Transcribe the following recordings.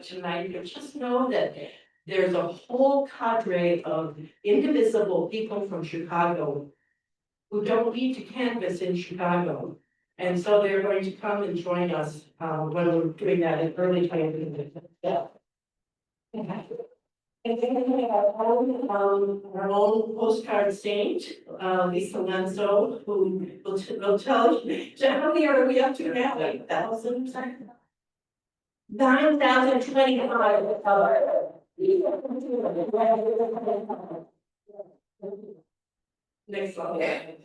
tonight, but just know that there's a whole cadre of indivisible people from Chicago who don't need to canvass in Chicago. And so they're going to come and join us when we're doing that in early 2020. Yeah. And then we have our own postcard saint, Lisa Lenzo, who will tell you, how many are we up to now? 8,000? 9,025. Next slide.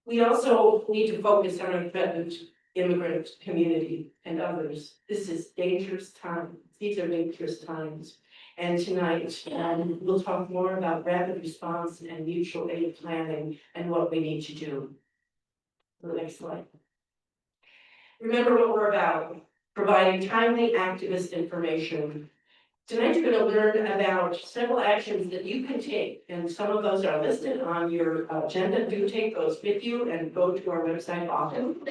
We also need to focus on our threatened immigrant community and others. This is dangerous times. These are dangerous times. And tonight, we'll talk more about rapid response and mutual aid planning and what we need to do. The next slide. Remember what we're about, providing timely activist information. Tonight, you're going to learn about several actions that you can take, and some of those are listed on your agenda. Do take those with you and go to our website often.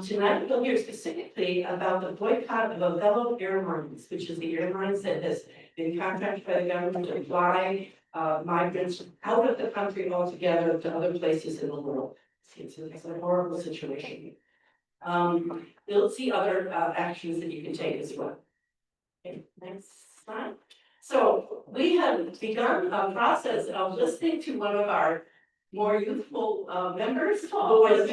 Tonight, we'll hear specifically about the boycott of Avello Airlines, which is the airlines that has been contracted by the government to fly migrants out of the country altogether to other places in the world. It's a horrible situation. You'll see other actions that you can take as well. Okay, next slide. So we have begun a process of listening to one of our more youthful members, who is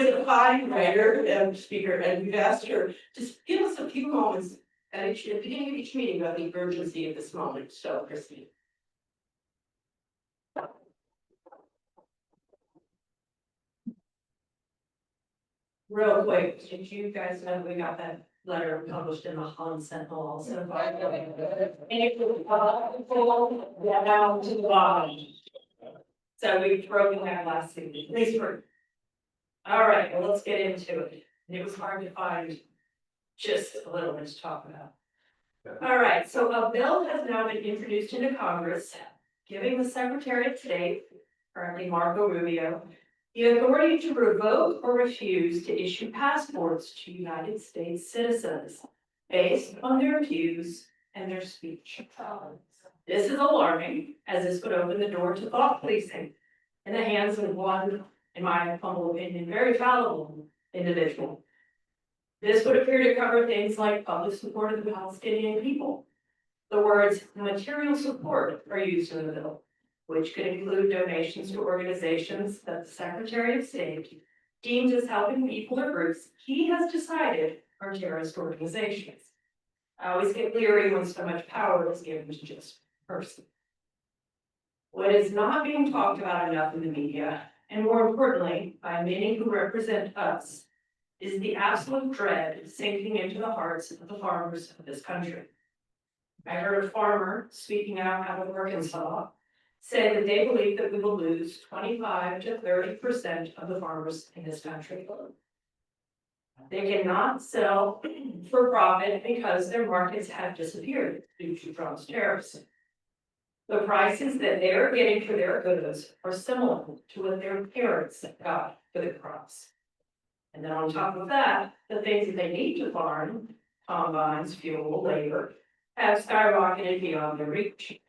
a fine writer and speaker, and we've asked her to give us a few moments at the beginning of each meeting about the urgency of this moment. So, Christine. Real quick, did you guys know we got that letter published in the Holland Sentinel also? And it was down to the bottom. So we've broken that last week. Please work. All right, well, let's get into it. And it was hard to find just a little bit to talk about. All right, so a bill has now been introduced into Congress, giving the Secretary of State, currently Marco Rubio, the authority to revoke or refuse to issue passports to United States citizens based on their views and their speech. This is alarming, as this would open the door to thought policing in the hands of one, in my humble opinion, very fallible individual. This would appear to cover things like public support of the Palestinian people. The words material support are used in the bill, which could include donations to organizations that the Secretary of State deems as helping people or groups he has decided are terrorist organizations. I always get leery when so much power is given to just a person. What is not being talked about enough in the media, and more importantly, by many who represent us, is the absolute dread sinking into the hearts of the farmers of this country. I heard a farmer speaking out of Arkansas say that they believe that we will lose 25 to 30% of the farmers in this country. They cannot sell for profit because their markets have disappeared due to Trump's tariffs. The prices that they are getting for their goods are similar to what their parents got for the crops. And then on top of that, the things that they need to farm, combines, fuel, labor, have skyrocketed beyond their reach.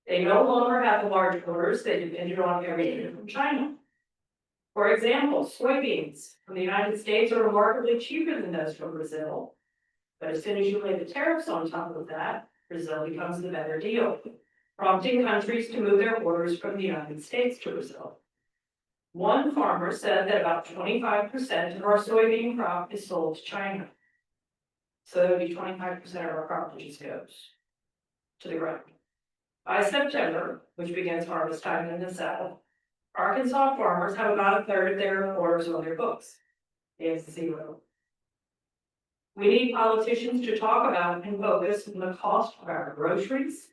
They no longer have the large orders they depended on everything from China. For example, soybeans from the United States are remarkably cheaper than those from Brazil. But as soon as you lay the tariffs on top of that, Brazil becomes the better deal, prompting countries to move their orders from the United States to Brazil. One farmer said that about 25% of our soybean crop is sold to China. So that would be 25% of our crop that just goes to the ground. By September, which begins harvest time in the South, Arkansas farmers have about a third of their orders on their books. They have zero. We need politicians to talk about and focus on the cost of our groceries,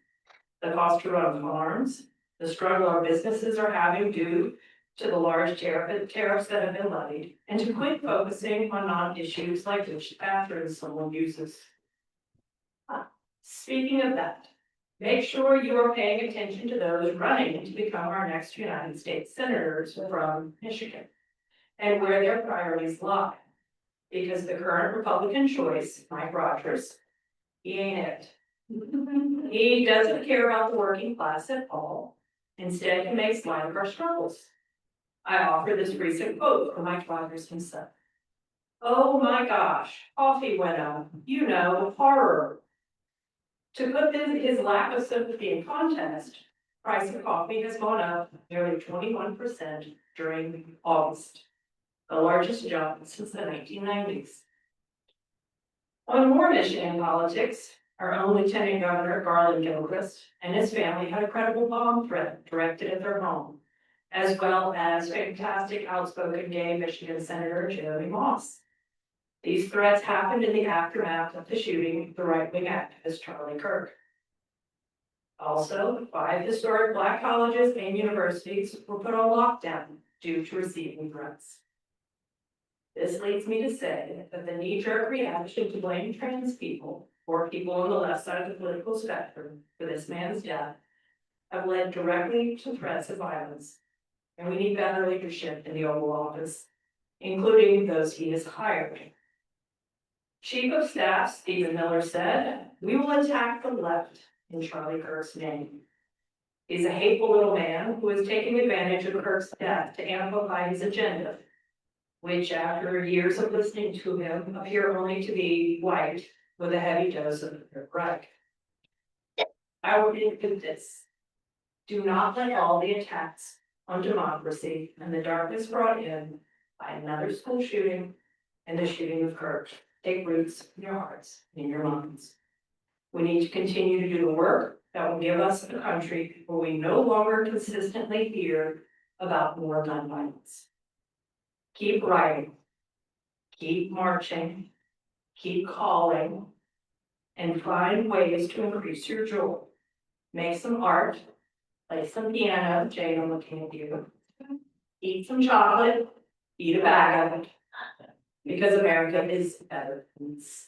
the cost to run farms, the struggle our businesses are having due to the large tariffs that have been levied, and to quit focusing on non-issues like which bathrooms someone uses. Speaking of that, make sure you are paying attention to those running to become our next United States senators from Michigan and where their priorities lie. Because the current Republican choice, Mike Rogers, he ain't it. He doesn't care about the working class at all. Instead, he makes light of our struggles. I offer this recent quote from Mike Rogers himself. "Oh my gosh, coffee went up, you know, horror." To put his lack of sympathy in context, price of coffee has gone up nearly 21% during August, the largest jump since the 1990s. On more Michigan politics, our own Lieutenant Governor Garland Gilchrist and his family had a credible bomb threat directed at their home, as well as fantastic outspoken gay Michigan Senator Jeremy Moss. These threats happened in the aftermath of the shooting of the right-wing activist Charlie Kirk. Also, 5 historic Black colleges and universities were put on lockdown due to receiving threats. This leads me to say that the knee-jerk reaction to blame trans people or people on the left side of the political spectrum for this man's death have led directly to threats of violence, and we need better leadership in the Oval Office, including those he has hired. Chief of Staff Stephen Miller said, "We will attack the left in Charlie Kirk's name." He's a hateful little man who is taking advantage of Kirk's death to amplify his agenda, which after years of listening to him appear only to be white with a heavy dose of right. I will end with this. Do not let all the attacks on democracy and the darkness brought in by another school shooting and the shooting of Kirk take roots in your hearts and in your minds. We need to continue to do the work that will give us a country where we no longer consistently hear about more gun violence. Keep writing, keep marching, keep calling, and find ways to increase your joy. Make some art, play some piano, Jane, I'm looking at you. Eat some chocolate, eat a bag of it, because America is better than this.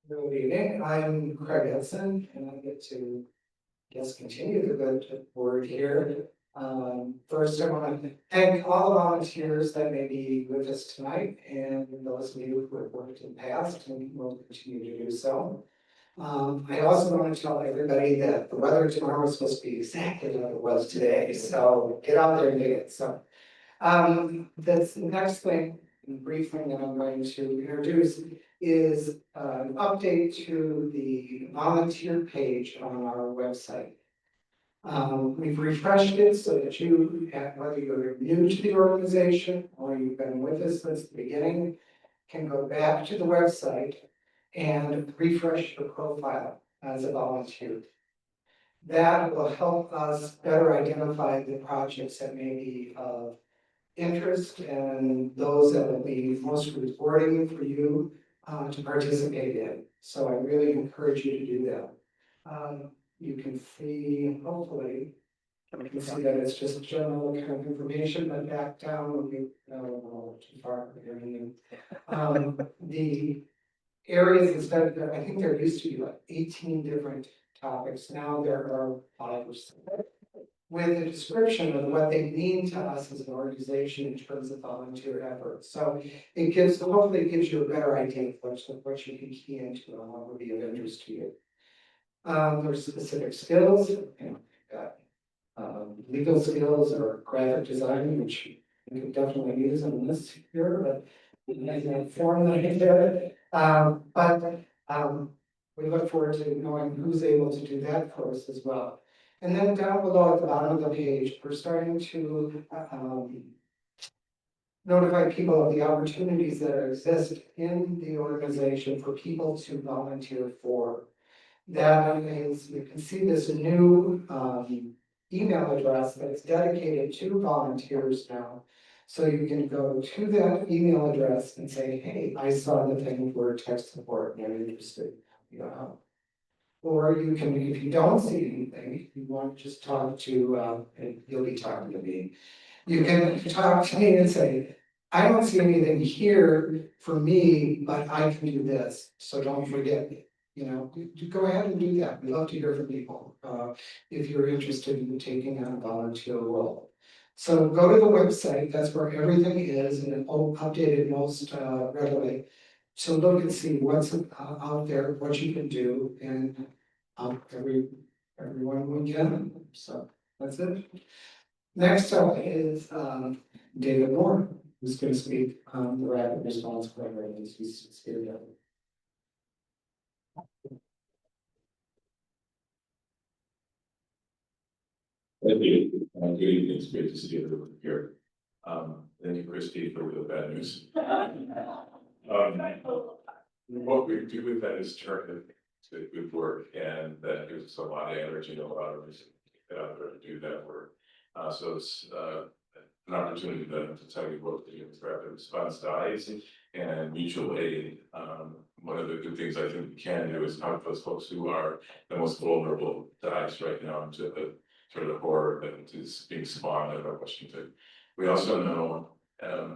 Good evening, I'm Craig Edson, and I get to, continue the good word here. First, I want to thank all the volunteers that may be with us tonight, and those of you who have worked in the past and will continue to do so. I also want to tell everybody that the weather tomorrow is supposed to be exactly like it was today, so get out there and do it. So, the next thing, brief thing that I'm going to introduce is an update to the volunteer page on our website. We've refreshed it so that you, whether you're new to the organization or you've been with us since the beginning, can go back to the website and refresh your profile as a volunteer. That will help us better identify the projects that may be of interest and those that will be most rewarding for you to participate in. So I really encourage you to do that. You can see, hopefully, you can see that it's just general kind of information, but back down will be too far for everything. The areas instead of, I think there used to be like 18 different topics. Now there are 5 or 6. With a description of what they mean to us as an organization in terms of volunteer efforts. So it gives, hopefully it gives you a better idea of what you can key into and what would be of interest to you. There's specific skills, legal skills or graphic design, which you could definitely use in this here, but in that form that I did. We look forward to knowing who's able to do that for us as well. And then down below at the bottom of the page, we're starting to notify people of the opportunities that exist in the organization for people to volunteer for. That is, you can see this new email address that's dedicated to volunteers now. So you can go to that email address and say, hey, I saw the thing for tech support and I'm interested. Or you can, if you don't see anything, you want to just talk to, and you'll be talking to me. You can talk to me and say, I don't see anything here for me, but I can do this, so don't forget me. you go ahead and do that. We love to hear from people, if you're interested in taking on a volunteer role. So go to the website, that's where everything is, and it's updated most readily. To look and see what's out there, what you can do, and everyone we can, so that's it. Next up is David Moore, who's going to speak on the rapid response program. He's here now. Thank you. Good evening. It's great to see everyone here. Thank you, Christy, for the bad news. What we do with that is turn it to good work, and that gives us a lot of energy and a lot of reason to get out there and do that work. So it's an opportunity to tell you what the rapid response dies and mutual aid. One of the good things I think we can do is help those folks who are the most vulnerable dies right now into the sort of horror that is being spawned out of Washington. We also know,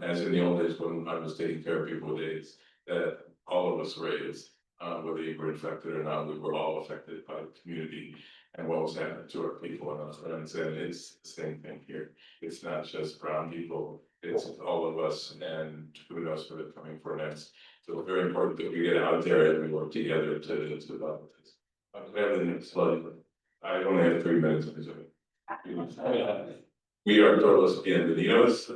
as in the old days when I was taking care of people with AIDS, that all of us were AIDS, whether you were infected or not, we were all affected by the community and what was happening to our people and our friends. And it's the same thing here. It's not just brown people, it's all of us, and who knows where they're coming for next. So it's very important that we get out there and we work together to develop this. We have the next slide. I only have 3 minutes. We are todos bienvenidos,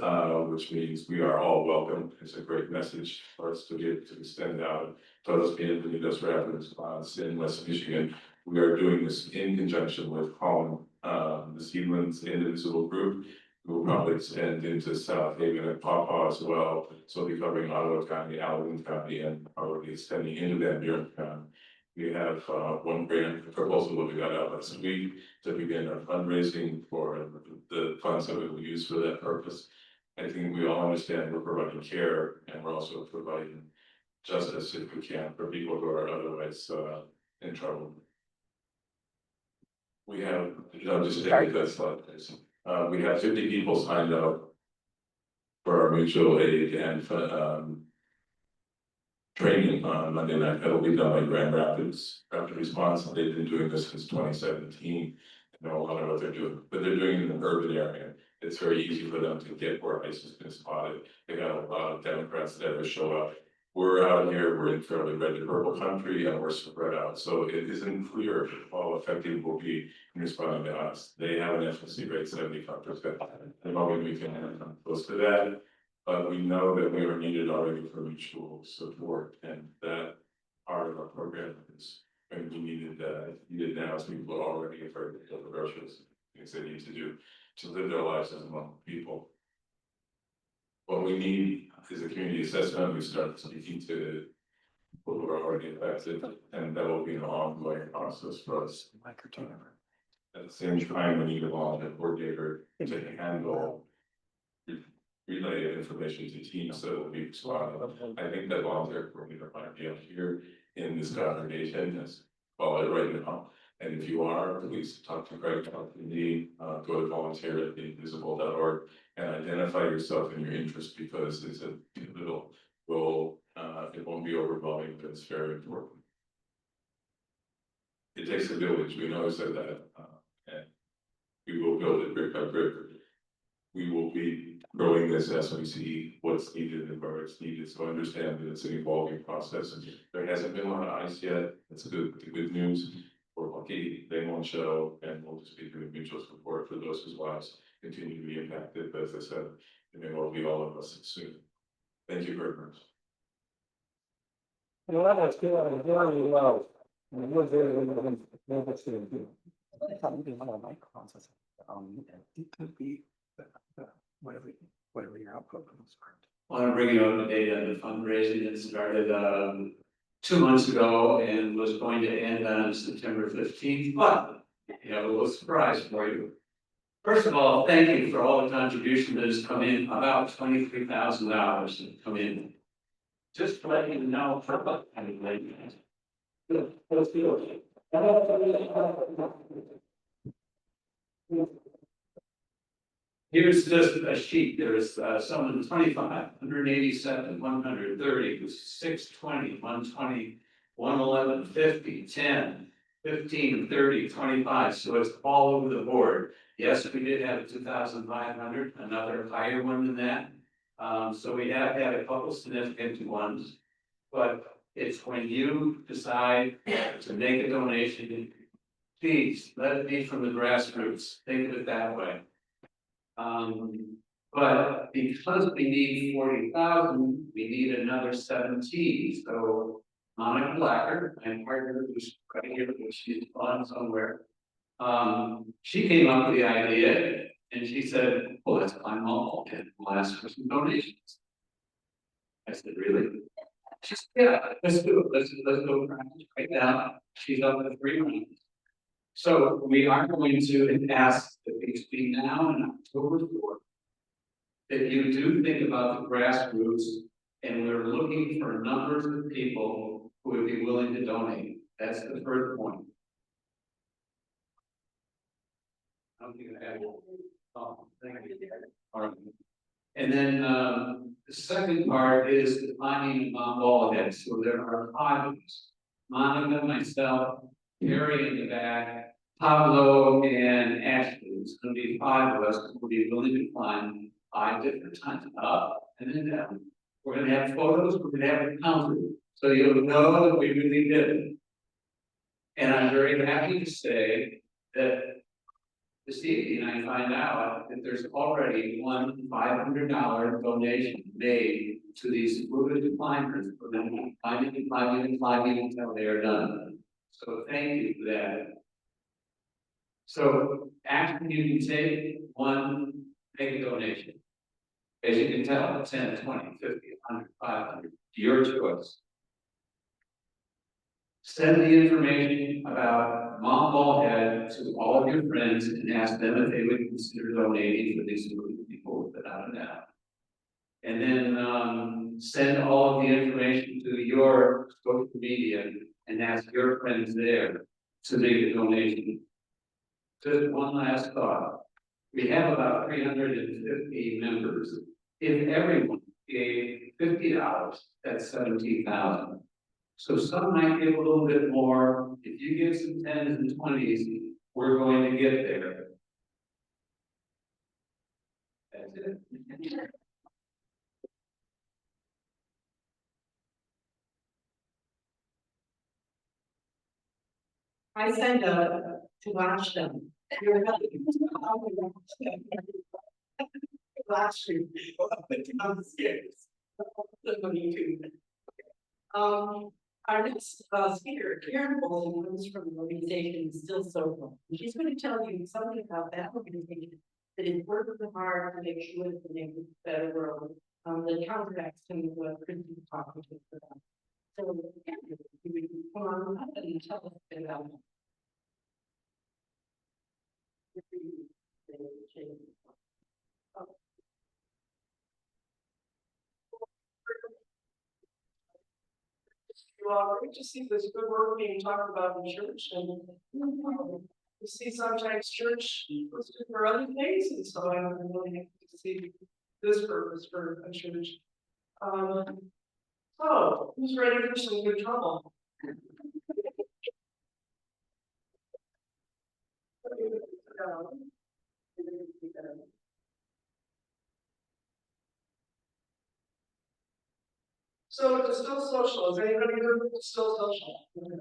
which means we are all welcome. It's a great message for us to get to extend out. Todos bienvenidos rapid response in West Michigan. We are doing this in conjunction with Home, the Seedlands Indivisible group. We will probably extend into South Haven and Pawpaw as well. So we'll be covering Ottawa County, Allegan County, and probably extending into Van Buren County. We have one grant proposal that we got out last week to begin our fundraising for the funds that we will use for that purpose. I think we all understand we're providing care, and we're also providing justice if we can for people who are otherwise in trouble. We have, just take that slide, please. We have 50 people signed up for our mutual aid and training on Monday night. That'll be done by Grand Rapids Rapid Response. They've been doing this since 2017. I know a lot of what they're doing, but they're doing it in an urban area. It's very easy for them to get where ICE has been spotted. They got a lot of Democrats that ever show up. We're out here, we're in fairly red and purple country, and we're spread out. So it isn't clear how effective will be in responding to us. They have an efficacy rate 75%. At the moment we can come close to that. But we know that we are needed already for mutual support, and that part of our program is going to be needed now as people are already afraid of the groceries, things they need to do to live their lives as normal people. What we need is a community assessment. We start speaking to people who are already affected, and that will be an ongoing process for us. At the same time, we need a volunteer coordinator to handle relay information to teams that will be responding. I think that volunteer coordinator might be up here in this congregation as well right now. And if you are, please talk to Greg, talk to me, go to volunteer@indivisible.org and identify yourself and your interest, because it's a pivotal role. It won't be overwhelming, but it's very important. It takes a village, we know said that, and we will build it brick by brick. We will be growing this as we see what's needed and where it's needed. So understand that it's an evolving process. And there hasn't been a lot of ice yet. That's good. The good news. We're lucky they won't show, and we'll just be doing mutual support for those whose lives continue to be impacted. But as I said, it may well be all of us soon. Thank you very much. That's good. Very well. It could be whatever your output was. I want to bring you up to date on the fundraising that started 2 months ago and was going to end on September 15th, but you have a little surprise for you. First of all, thank you for all the contribution that has come in. About $23,000 have come in. Just to let you know, here's just a sheet. There's someone 25, 187, 130, 620, 120, 111, 50, 10, 15, 30, 25. So it's all over the board. Yes, we did have a 2,500, another higher one than that. So we have had a couple significant ones, but it's when you decide to make a donation, please let it be from the grassroots. Think of it that way. But because we need 40,000, we need another 17. So Monica Blacker, my partner, who's right here, which she's on somewhere. She came up with the idea and she said, well, let's climb all and we'll ask for some donations. I said, really? She said, yeah, let's do it. Let's go right now. She's up at 3 rounds. So we are going to ask that between now and October 4th, that you do think about the grassroots, and we're looking for numbers of people who would be willing to donate. That's the first point. I don't think I have. Oh, thank you. All right. And then the second part is the finding of Mount Wallhead. So there are 5 of us. Monica, myself, Harry in the back, Pablo, and Ashley. It's going to be 5 of us who will be willing to climb 5 different times up and then down. We're going to have photos. We're going to have it counted, so you'll know that we really did it. And I'm very happy to say that this evening I find out that there's already one $500 donation made to these moving climbers for them to keep climbing and climbing and climbing until they are done. So thank you for that. So action you can take, 1, make a donation. As you can tell, 10, 20, 50, 100, 500, your choice. Send the information about Mount Ballhead to all of your friends and ask them if they would consider donating for these people without a doubt. And then send all of the information to your social media and ask your friends there to make a donation. Just one last thought. We have about 350 members. If everyone gave $50, that's 17,000. So some might give a little bit more. If you give some 10s and 20s, we're going to get there. That's it. I send to watch them. You're not- Last year, on the stairs. Our next speaker, Karen Bowling, comes from the organization Still Social. She's going to tell you something about that organization that is working hard to make sure that they make a better world. The counteracts to what Christy was talking to for them. So, Karen, you would come on up and tell us a bit about it. Great to see this good work being talked about in church, and you see sometimes church was good for other things, and so I'm really happy to see this purpose for a church. So who's ready for some good trouble? So it's still social. Is anybody good with still social? Any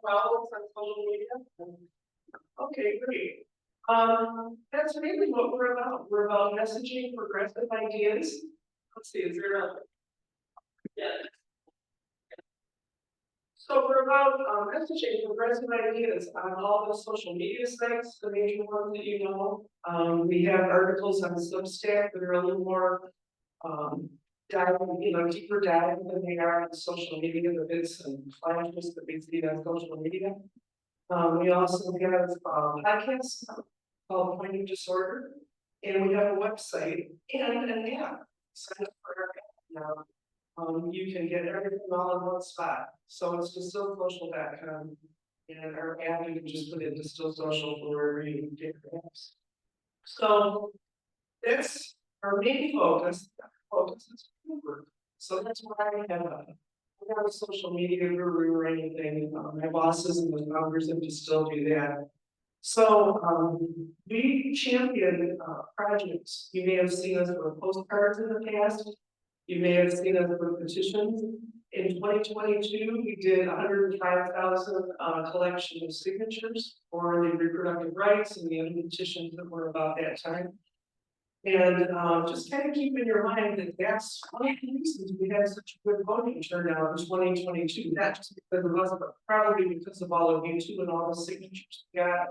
problems on social media? Okay, great. That's really what we're about. We're about messaging progressive ideas. Let's see, is there a yeah. So we're about messaging progressive ideas on all the social media sites, the major ones that you know. We have articles on Substack that are a little more deeper dive than they are on social media, the bits and flashes that we see on social media. We also have podcasts called Finding Disorder, and we have a website and an app. Sign up for our app now. You can get everything all in one spot. So it's distillsocial.com, and our app you can just put in Distill Social for wherever you get your apps. So that's our main focus. Focus is group work. So that's why I have a not a social media guru or anything, my bosses and the founders have to still do that. So, we champion, projects, you may have seen us with postcards in the past. You may have seen us with petitions. In 2022, we did 105,000 collection of signatures for the reproductive rights and the other petitions that were about that time. And just kind of keep in your mind that that's one of the reasons we had such a good voting turnout in 2022, not just because of us, but probably because of all of you too and all the signatures we got.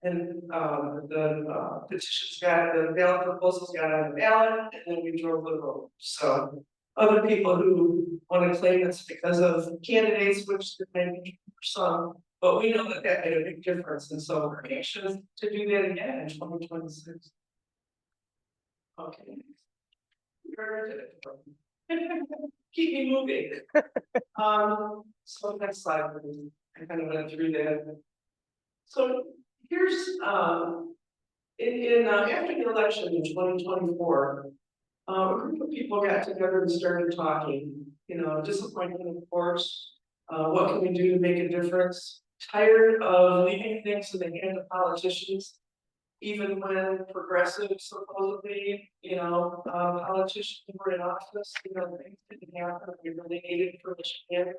And the petitions got, the ballot proposals got on the ballot, and then we drove the vote. So other people who want to claim it's because of candidates, which there may be some, but we know that that made a big difference, and so we're anxious to do that again in 2026. Okay. Where did it go? Keep me moving. So next slide, please. I kind of went through that. So here's after the election in 2024, a group of people got together and started talking. You know, disappointed, of course. What can we do to make a difference? Tired of leaving things in the hands of politicians, even when progressives supposedly, you know, politicians were in office. You know, things didn't happen. We really needed permission.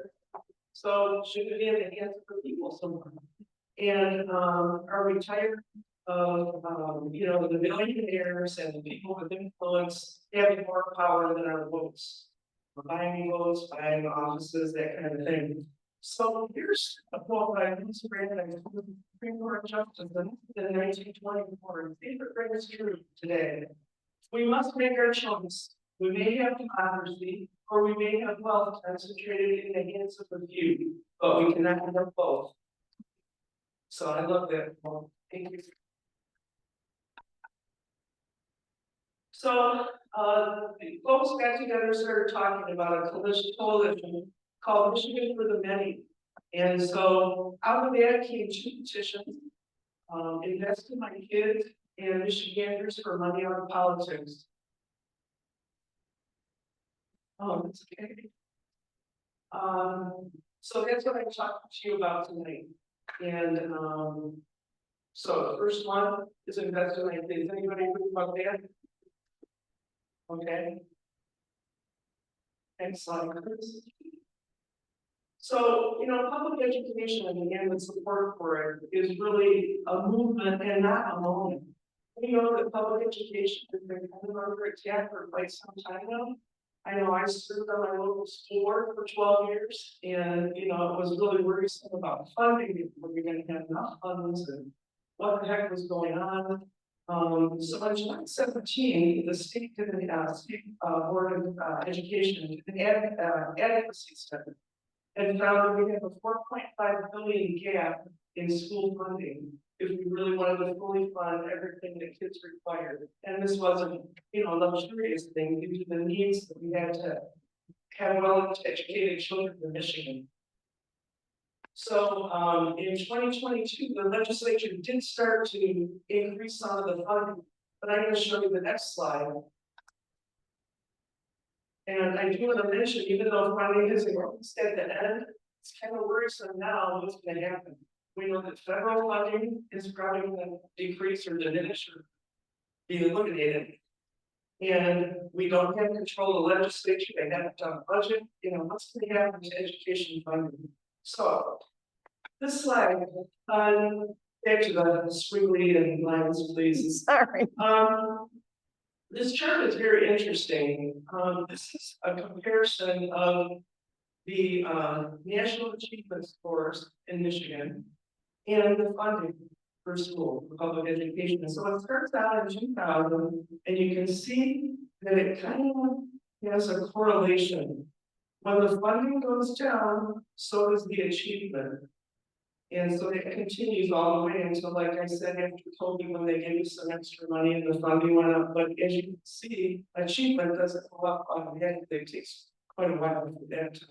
So should it be in the hands of the people somewhere? And are we tired of you know, the millionaires and the people with influence having more power than our votes? Buying votes, buying offices, that kind of thing. So here's a quote by Supreme Court Justice in 1924. Favorite ring is true today. We must make our choice. We may have democracy, or we may have wealth concentrated in the hands of a few, but we cannot have both. So I love that. Thank you. So the folks got together and started talking about a coalition called Michigan for the Many. And so out of that came 2 petitions, Invest in My Kids and Michiganders for Money Out of Politics. Oh, that's okay. So that's what I'm talking to you about tonight. And so the first one is Invest in My Kids. Anybody know about that? Okay. Next slide, please. So, you know, public education and again, the support for it is really a movement and not a moment. We know that public education has been kind of under attack for quite some time now. I know I served on my local school board for 12 years, and you know, it was really worrisome about funding. Were we going to have enough funds, and what the heck was going on? So in 2017, the state did the state board of education an advocacy study and found that we have a 4.5 billion gap in school funding if we really wanted to fully fund everything that kids required. And this wasn't, you know, a luxurious thing due to the needs that we had to have well-educated children in Michigan. So in 2022, the legislature did start to increase some of the funding, but I'm going to show you the next slide. And I do want to mention, even though funding is increased at the end, it's kind of worrisome now what's going to happen. We know that federal funding is probably going to decrease or diminish or be eliminated. And we don't have control of the legislature, they haven't done a budget, you know, what's going to happen to education funding? So, this slide, back to the squiggly and lines, please. Sorry. This chart is very interesting. This is a comparison of the national achievement scores in Michigan and the funding for school, for public education. So it starts out in 2000, and you can see that it kind of has a correlation. When the funding goes down, so does the achievement. And so it continues all the way until, like I said, after COVID, when they gave you some extra money and the funding went up. But as you can see, achievement doesn't go up on the head. It takes quite a while for that to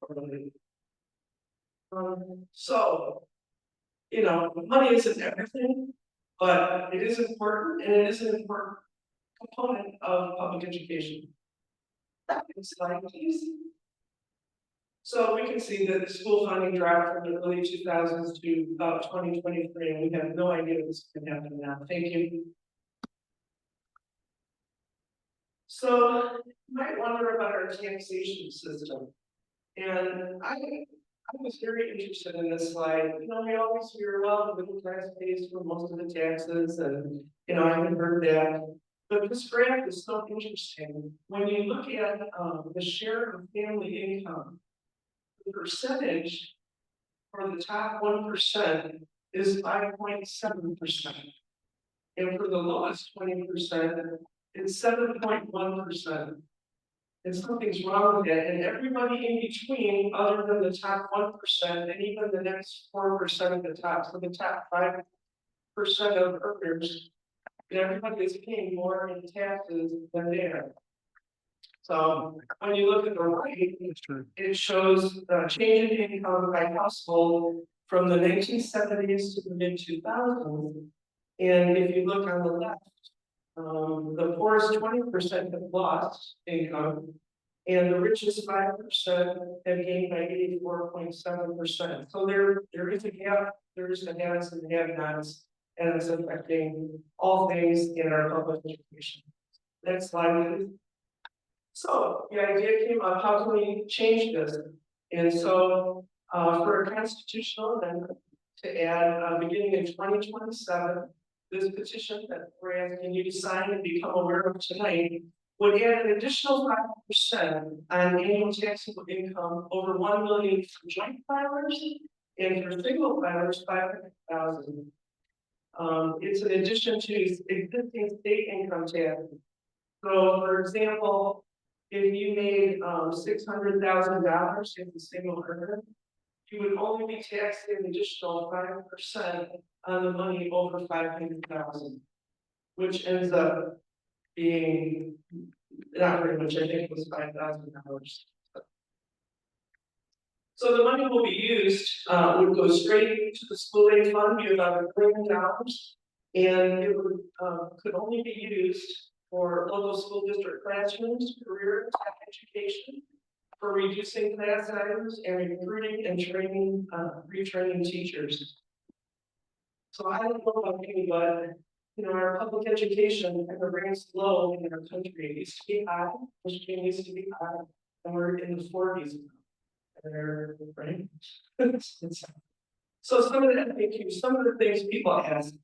correlate. So, you know, money isn't everything, but it is important, and it is an important component of public education. Next slide, please. So we can see that the school funding dropped from the early 2000s to about 2023, and we have no idea what's going to happen now. Thank you. So you might wonder about our taxation system. And I was very interested in this slide. You know, we always hear, well, the middle class pays for most of the taxes, and you know, I haven't heard that. But this graph is so interesting. When you look at the share of family income, the percentage for the top 1% is 5.7%. And for the lowest 20%, it's 7.1%. And something's wrong with that, and everybody in between, other than the top 1%, and even the next 4% of the top, so the top 5% of earners, everybody is paying more in taxes than they are. So when you look at the right, it shows change in income by household from the 1970s to the mid-2000s. And if you look on the left, the poorest 20% have lost income, and the richest 5% have gained by 84.7%. So there is a gap, there is the haves and the have-nots, and it's affecting all things in our public education. Next slide, please. So the idea came up, how can we change this? And so for a constitutional amendment to add beginning in 2027, this petition that we're asking you to sign and become aware of tonight would add an additional 5% on annual taxable income over 1 million for joint filers, and for single filers, 500,000. It's an addition to existing state income tax. So, for example, if you made $600,000 as a single earner, you would only be taxed an additional 5% on the money over 500,000, which ends up being not very much. I think it was $5,000. So the money will be used, would go straight to the school aid fund, be about $1 billion, and it would could only be used for local school district classrooms, career tech education, for reducing class sizes and recruiting and training, retraining teachers. So I don't know about you, but you know, our public education kind of ranks low in our country. It used to be high, Michigan used to be high, and we're in the 40s now. Right? So some of the FAQs, some of the things people ask,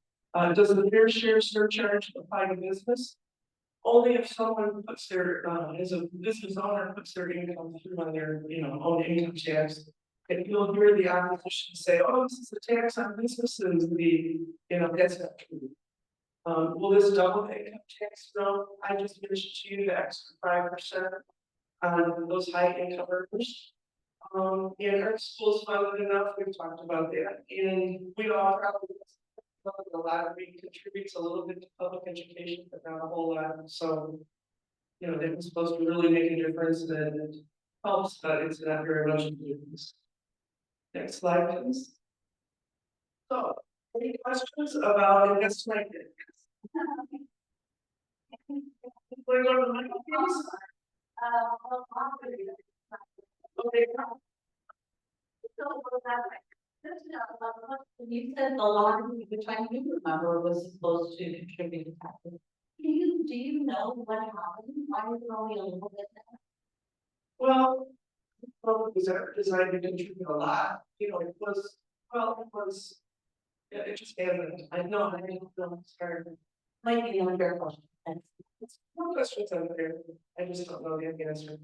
does the fair share surcharge apply to business? Only if someone puts their, as a business owner, puts their income through on their, you know, own income tax. And you'll hear the opposition say, oh, this is a tax on businesses, you know, that's not true. Will this double the income tax? No, I just mentioned to you the extra 5% on those high income earners. And our school's funded enough, we've talked about that, and we all probably, a lot of it contributes a little bit to public education, but not a whole lot, so, you know, it's supposed to really make a difference, and it helps, but it's not very much of a difference. Next slide, please. So, any questions about investment? We're going to Michael, please. Okay. You said the lottery, which I do remember, was supposed to contribute to taxes. Do you know what happened? Why is it only a little bit? Well, it was designed to contribute a lot, you know, it was, yeah, it just hasn't, I know, I didn't know, sorry. Might be an unfair question. It's no questions out there, I just don't know the answer.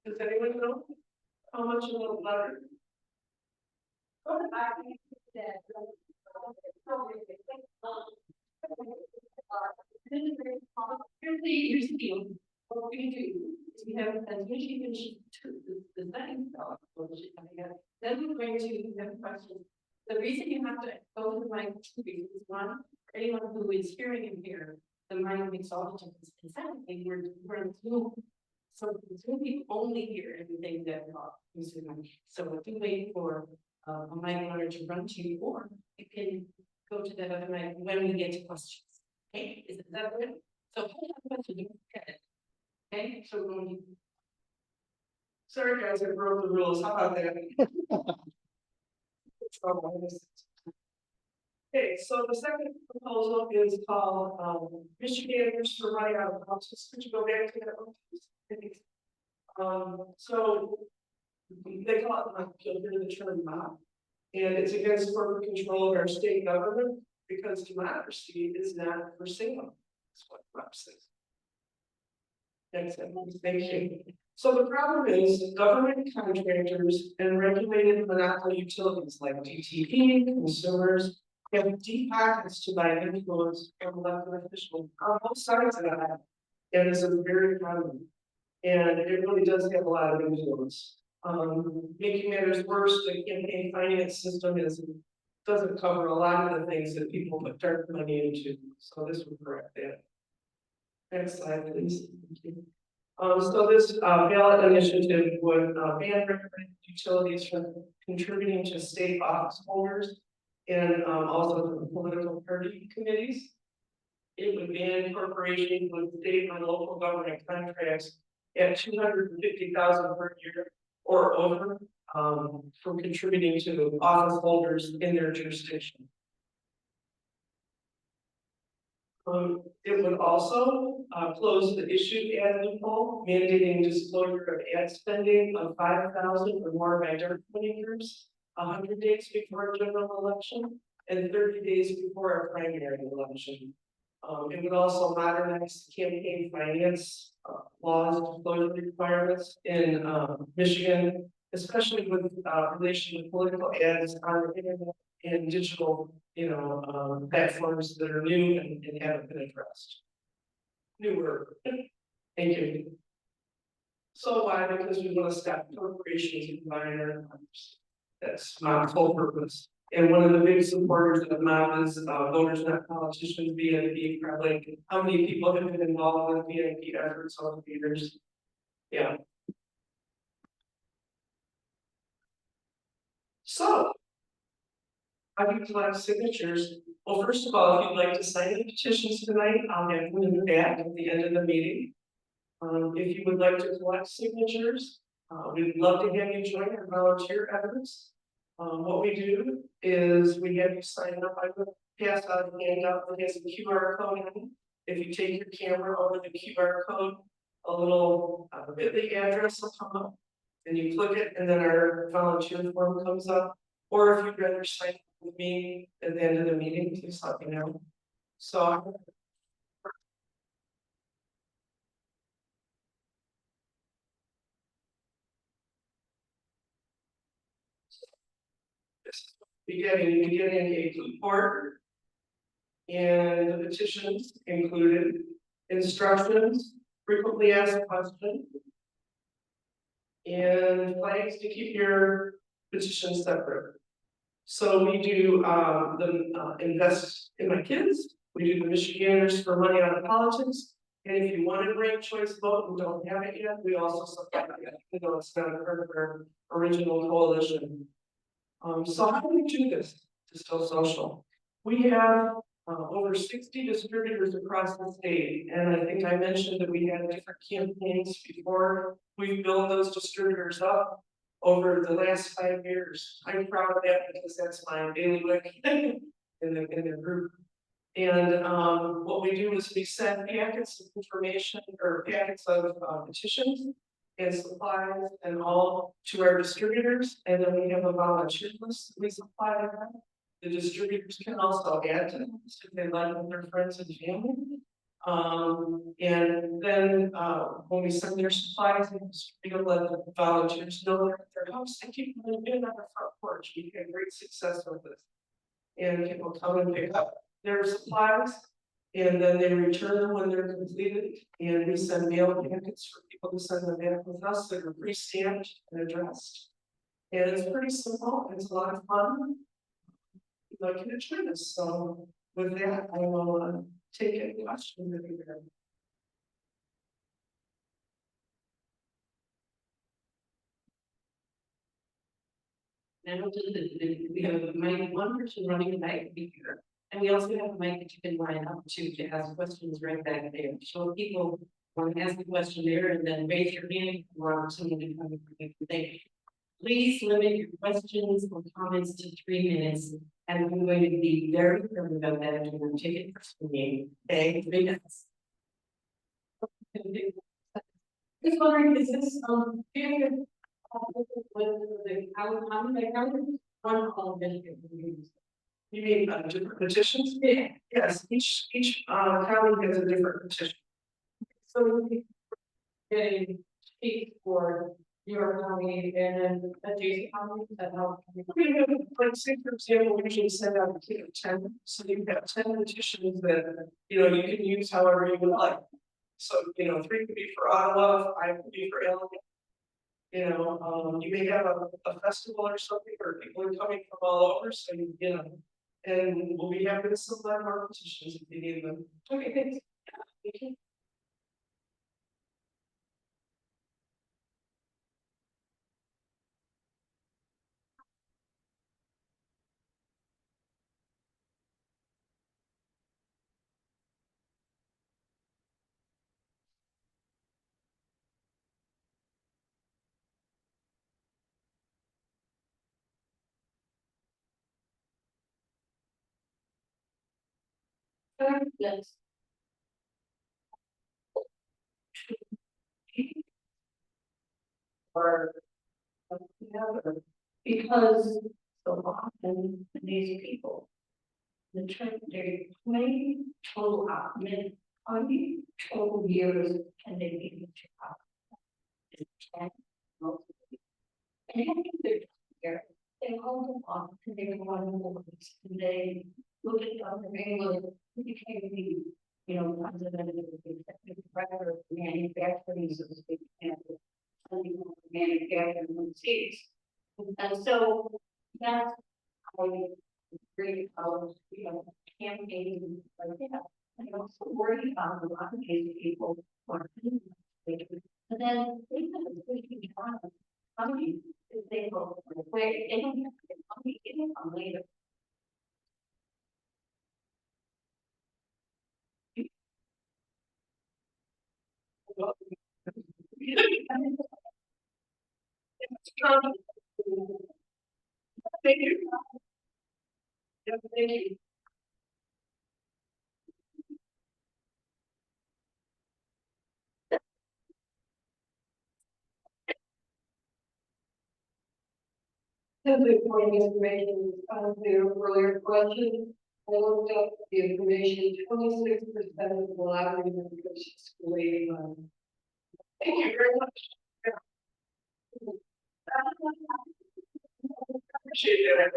Does anyone know how much of the letter? Here's the deal. What we do is we have, as she finishes the second thought, then we're going to have questions. The reason you have to go to the mic is one, for anyone who is hearing and here, the mic makes all the difference. And secondly, we're in Zoom. So Zoom people only hear everything that is Zoom. So if you wait for a mic runner to run to you, or you can go to that other mic when we get to questions. Okay, is that good? So hold on a question, you get it. Okay, so we're going to Sorry, guys, I broke the rules. How about that? Okay, so the second proposal is called, Michiganders for Money Out of Houses. Could you go back to that one, please? So they call it, you'll hear the term mob. And it's against corporate control of our state government because democracy is not for sale. That's what Rob says. Next sentence, thank you. So the problem is government contractors and regulated monopoly utilities like DTE, consumers have deep pockets to buy influence from elected officials on both sides of that. And it's a very common. And it really does have a lot of influence. Making matters worse, the campaign finance system doesn't cover a lot of the things that people put dark money into. So this would correct that. Next slide, please. Thank you. So this ballot initiative would ban regulated utilities from contributing to state office holders and also the political party committees. It would ban corporations with state and local government contracts at $250,000 per year or over from contributing to office holders in their jurisdiction. It would also close the issued ad loophole, mandating disclosure of ad spending of $5,000 or more by dark money groups 100 days before a general election and 30 days before a primary election. It would also modernize campaign finance laws, disclosure requirements in Michigan, especially with relation to political ads on the internet and digital, platforms that are new and haven't been addressed. Newer. Thank you. So why? Because we want to stop corporations from buying our homes. That's my whole purpose. And one of the big supporters of MOB is voters, not politicians, VIP. Probably how many people have been involved with VIP efforts over the years? Yeah. So, how do you collect signatures? Well, first of all, if you'd like to sign the petitions tonight, I'll have them in the back at the end of the meeting. If you would like to collect signatures, we'd love to have you join our volunteer efforts. What we do is we have you sign up. I would pass out a handout that has a QR code in it. If you take your camera over the QR code, a little bit.ly address will come up, and you click it, and then our volunteer form comes up. Or if you'd rather sign up with me at the end of the meeting, please let me know. So beginning a report and the petitions included instructions, frequently asked questions, and flags to keep your petitions separate. So we do the invest in my kids. We do the Michiganders for Money Out of Politics. And if you want to ranked choice vote and don't have it yet, we also supply it. It's not a part of our original coalition. So how do we do this? Distill Social. We have over 60 distributors across the state, and I think I mentioned that we had different campaigns before. We built those distributors up over the last 5 years. I'm proud of that because that's my bailiwick in the group. And what we do is we send packets of information or packets of petitions and supplies and all to our distributors, and then we have a volunteer list that we supply them. The distributors can also add to this if they like with their friends and family. And then when we send their supplies, we let the volunteers know they're at their house. They keep them in on their front porch. We had great success with this. And people come and pick up their supplies, and then they return them when they're completed. And we send mail packets for people to send them back with us that are pre-stamped and addressed. And it's pretty simple. It's a lot of fun. We'd like you to join us. So with that, I will take any questions that you have. Now, we have a mic, one person running the mic here, and we also have a mic that you can line up to ask questions right back there. So people Want to ask a question there and then raise your hand or somebody come and think. Please limit your questions or comments to 3 minutes. And I'm going to be very firm about that and we'll take it personally. Okay, 3 minutes. Just wondering, is this, how many, one call benefit reviews? You mean, different petitions? Yeah. Yes, each county has a different petition. So we can speak for your county and then adjacent counties that help. Like, say, for example, we usually send out 10, so you've got 10 petitions that, you can use however you would like. So, 3 could be for Ottawa, 5 could be for Illinois. You may have a festival or something, or people are coming from all over, so and we'll be happy to supply more petitions if you need them. Okay, thanks. Thank you. Yes. Or together, because so often these people, the church, they claim total minute, how many total years can they be in Chicago? It's 10, most of it. And I think they're here, they hold on to their one voice, and they look at other England, became the, president of the executive director of manufacturing, so to speak, and manufacturing in cities. And so that's how we bring out, campaigning like that. And I'm also worried about a lot of these people who are doing this. And then they have a pretty job. How many if they go where they don't have to get money income later? Thank you. Yeah, thank you. Simply pointing information on their earlier question. I looked up the information, 26% of the lottery members school aid money. Thank you very much. Appreciate that.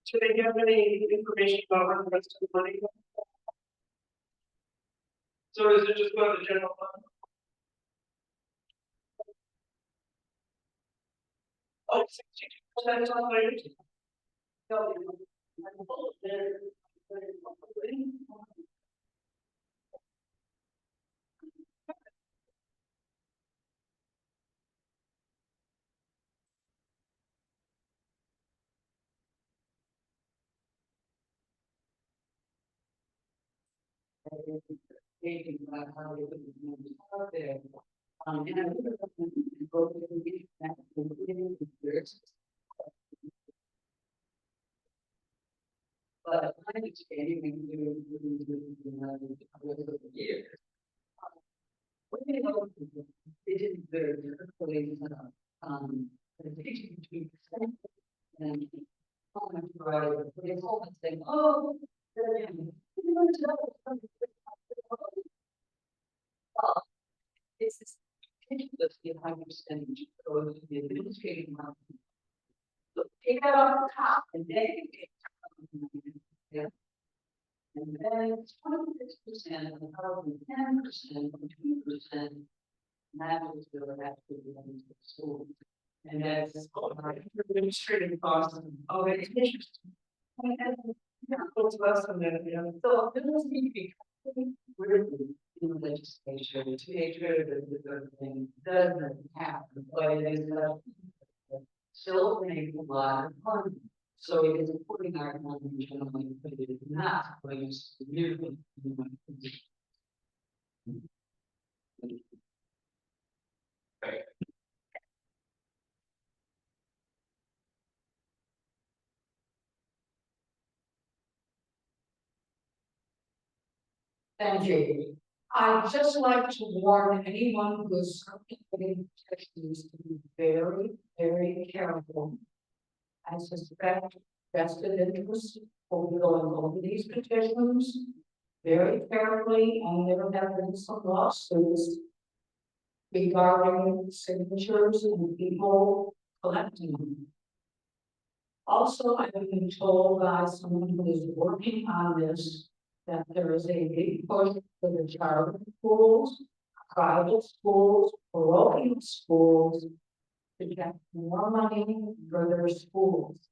Do they have any information about where the rest of the money goes? So does it just go to the general fund? Oh, 62% is on my. Thinking about how they put the numbers out there. And I think it's something to go to the meeting that the beginning of the year. But my understanding we do the year. What they know, they did their police, the teaching between and they told us saying, oh, it's ridiculous the high percentage goes to the administrative market. So take that off the top and then yeah. And then it's 26% and probably 10% or 2%. That was really actually going to the school. And that's Administrative costs. oh, it's interesting. Yeah, it's less than that, yeah. So this is really in the legislature to make sure that the good thing doesn't happen, but it is still make a lot of money. So it is supporting our economy generally, but it is not going to nearly. Thank you. I'd just like to warn anyone who is circulating petitions to be very, very careful. I suspect vested interests will be going over these petitions very carefully, and there have been some lawsuits regarding signatures and people collecting them. Also, I've been told by someone who is working on this that there is a big push for the charter schools, private schools, parochial schools to get more money for their schools.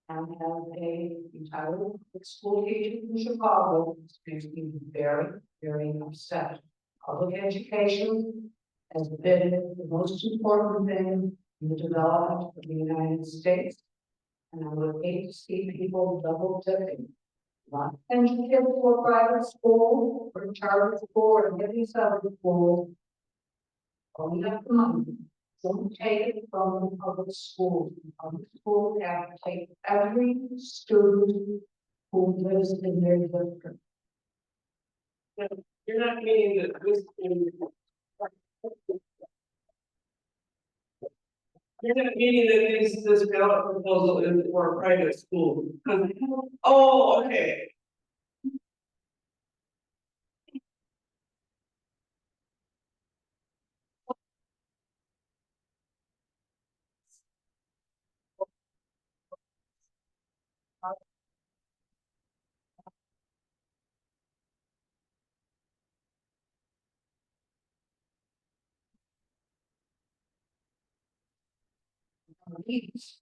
And have a retired school teacher in Chicago, makes me very, very upset. Public education has been the most important thing in the development of the United States. And I would hate to see people double dipping. Not sending kids to a private school or a charter school or any other school. Only have the money. Don't take it from the public schools. The public schools have to take every student who lives in their district. You're not meaning that this. You're not meaning that this ballot proposal is for a private school. Oh, okay.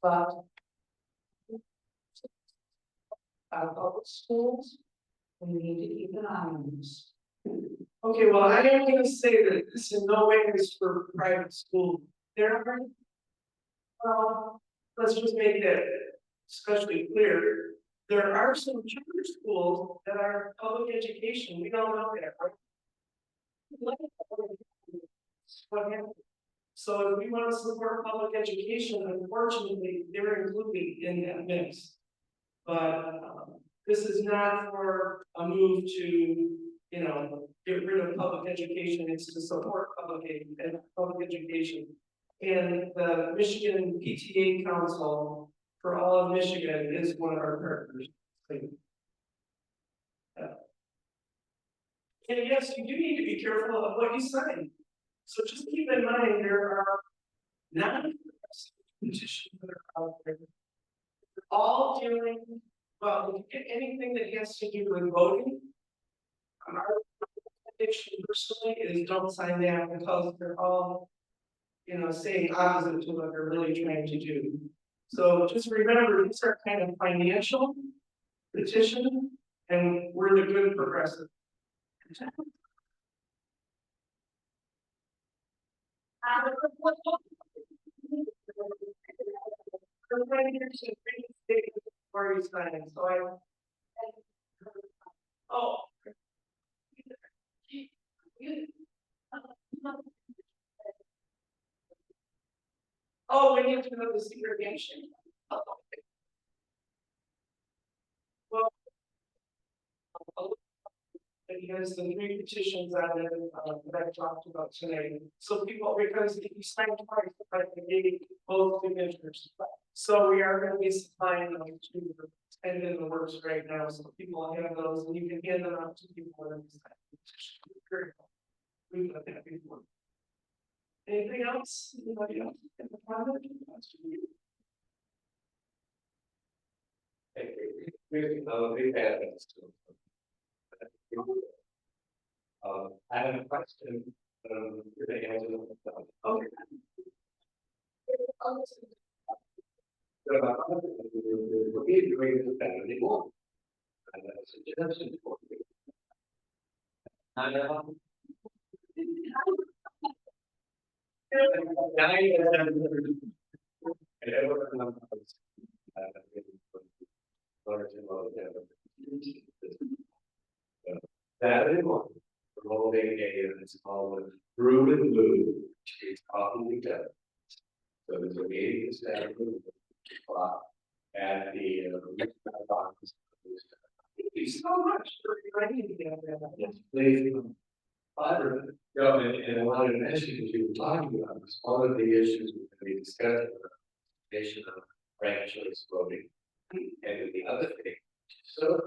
But our public schools, we need to keep an eye on this. Okay, well, I am gonna say that this in no way is for private school. There are. Let's just make that especially clear. There are some charter schools that are public education. We don't know that, right? What happened? So if we want to support public education, unfortunately, they're included in that mix. But this is not for a move to, get rid of public education. It's to support public education. And the Michigan PTA Council for all of Michigan is one of our partners. And yes, you do need to be careful of what you sign. So just keep in mind, there are non-petitions that are out there. They're all dealing, well, anything that has to do with voting. Our prediction personally is don't sign that because they're all, saying opposite to what they're really trying to do. So just remember, these are kind of financial petition, and we're the good progressive. Before you sign, so oh. Oh, we need to know the segregation. Oh. Well. Because the three petitions on it, that I talked about tonight. So people, because if you sign twice, like they gave both signatures. So we are going to be supplying them to the and in the works right now. So people have those and you can hand them out to people when they sign the petition. We've done that before. Anything else? Anybody else? We've had this. I have a question. Okay. We're doing this better anymore. And that's a suggestion for you. 21, promoting it's called the Brew and Blue, it's coffee together. So there's a meeting this afternoon, at the, office. Thank you so much for writing together. Yes, please. Yeah, and I wanted to mention, as you were talking about, this, one of the issues that we discussed, nation of ranked choice voting. And the other thing, so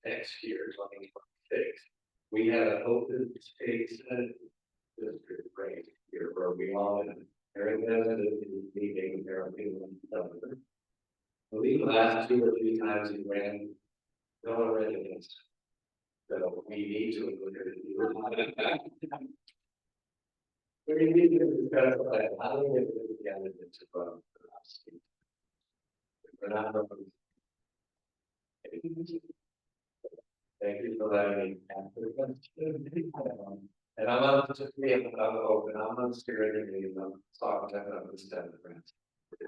next year, 2026, we have an open space district right here where we all in. There is meeting, there are people. I believe the last 2 or 3 times he ran, no one ran against. So we need to look at it. We need to discuss like how do we get the candidates to run for us? We're not running. Thank you for letting me answer the question. And I'm on just me, I'm open, I'm on steering committee, I'm talking about this Democrats.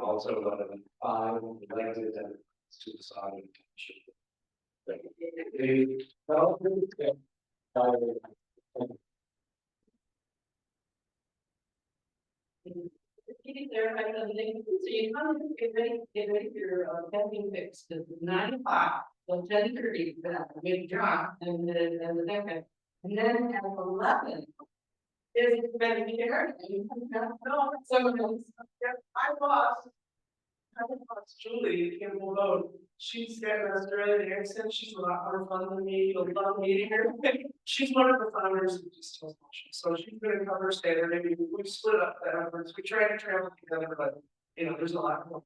Also, one of the 5 elected Democrats to the Saugatuck Township. You can clarify something, so you come and get ready for your camping fix, because 9 o'clock, till 10:30, with John and the second. And then at 11. Is it better to get her? No, someone else. I lost. I lost Julie in the vote. She's got an Australian accent. She's a lot more fun than me. You'll love meeting her. She's one of the founders of Just Motion. So she's going to cover Saturday. We've split up the efforts. We try to travel together, but there's a lot more.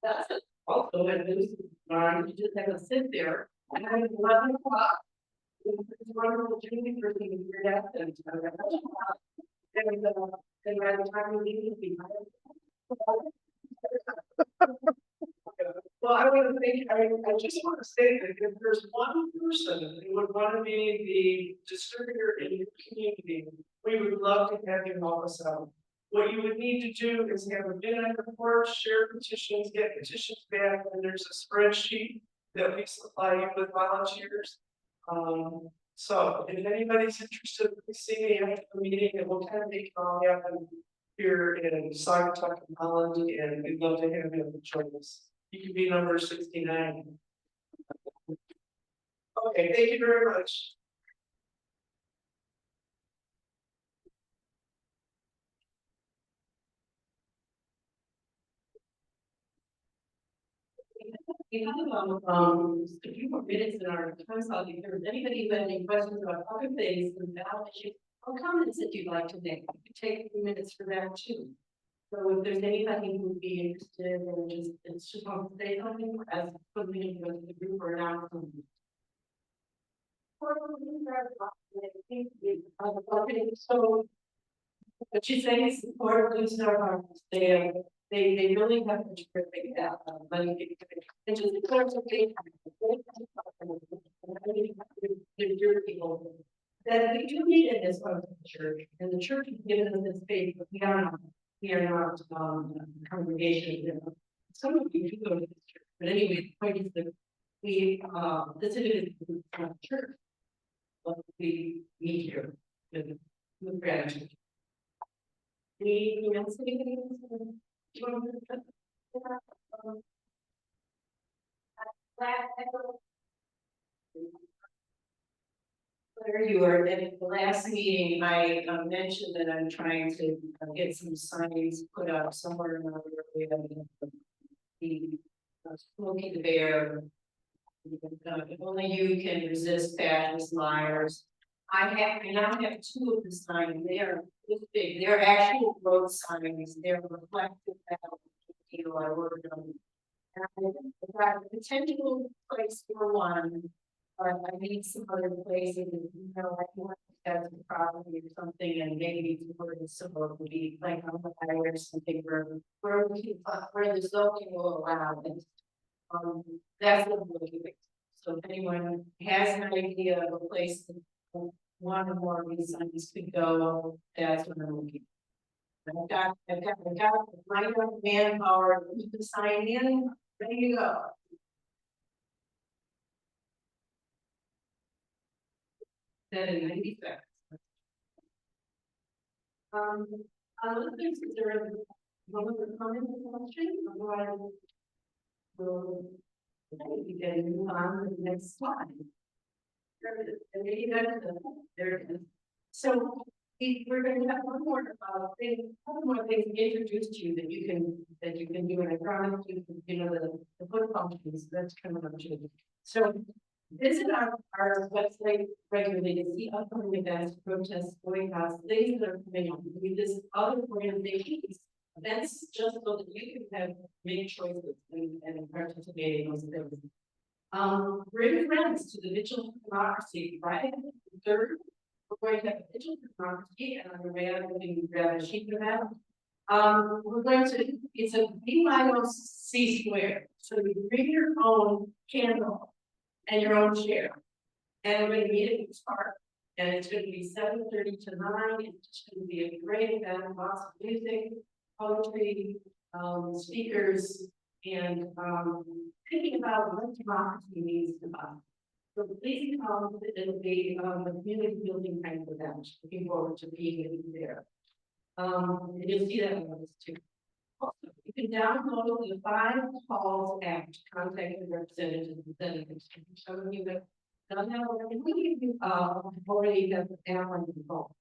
That's also at least, you just have to sit there and then 11 o'clock. It's wonderful opportunity for you to hear that and by the time we leave, be. Well, I want to think, I just want to say that if there's one person who would want to be the distributor in your community, we would love to have you help us out. What you would need to do is have a bid on your porch, share petitions, get petitions back, and there's a spreadsheet that we supply you with volunteers. So if anybody's interested, please see me after the meeting, and we'll kind of make it all happen here in Saugatuck and Holland, and we'd love to have you join us. You can be number 69. Okay, thank you very much. We have a few more minutes in our time slot. If there's anybody who has any questions about other things and ballot issues or comments that you'd like to make, you could take a few minutes for that too. So if there's anybody who would be interested or just want to say something as something into the group or not. Okay, so what she's saying is support Blue Star Farmers. They really have to terrific money. And just clarification, people that we do need in this part of the church, and the church has given us this space, but we are not congregation. Some of you do go to this church, but anyway, the point is that we this is a church, but we meet here with gratitude. Anything else? Where you are at the last meeting, I mentioned that I'm trying to get some signs put up somewhere in our area. The Smokey the Bear. If only you can resist fascist liars. I now have 2 of the signs. They are this big. They're actual road signs. They're reflective deal I worked on. And I've got a potential place for one, but I need some other places. I want to have some property or something, and maybe where the suburb would be like on the highway or something where the zoning will allow it. That's what I'm looking at. So if anyone has an idea of a place that one or more of these signs could go, that's what I'm looking at. I've got my young manpower, you can sign in, ready to go. Then in 96. Other things, is there one of the comments or question? Otherwise, we'll be getting move on to the next slide. There it is. And maybe there it is. So we're going to have one more couple more things introduced to you that you can do, and I promise you know the foot functions that's coming up to you. So visit our website regularly to see upcoming events, protests, boycotts, things that are coming up. We visit other organizations, events, just so that you can have make choices and participate in those things. Bring friends to the Vigil for Democracy Friday the 3rd. We're going to have a Vigil for Democracy, and on the way out, we can grab a sheet of that. We're going to, it's a B-C square. So you bring your own candle and your own chair. And we're going to meet at the park. And it's going to be 7:30 to 9. It's going to be a great event, lots of music, poetry, speakers, and thinking about what democracy means to us. So please come, it'll be a community building kind of event. Looking forward to being with you there. And you'll see that on this too. Also, you can download the 5 calls app to contact the representatives and senators. Some of you have done that already. We of you already have the app on your phone.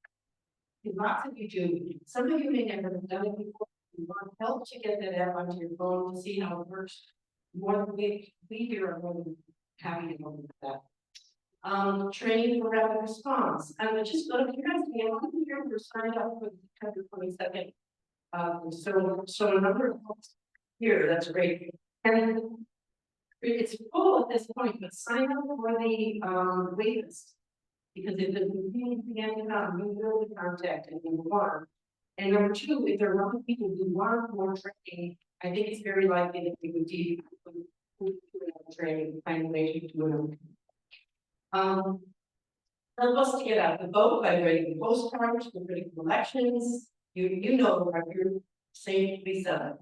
Lots of you do. Some of you may never have done it before. You want help to get that app onto your phone to see how it works. More than we here are more than happy to help with that. Training for rapid response. I'm just going to you guys here we're signed up for September 22nd. So a number of folks here, that's great. And it's full at this point, but sign up for the wait list. Because if the community began to come, you will be contacted number 1. And number 2, if there are other people who want more training, I think it's very likely that we would do training, find a way to do it. Help us to get out the vote by writing postcards for critical elections. You know our group, safely done.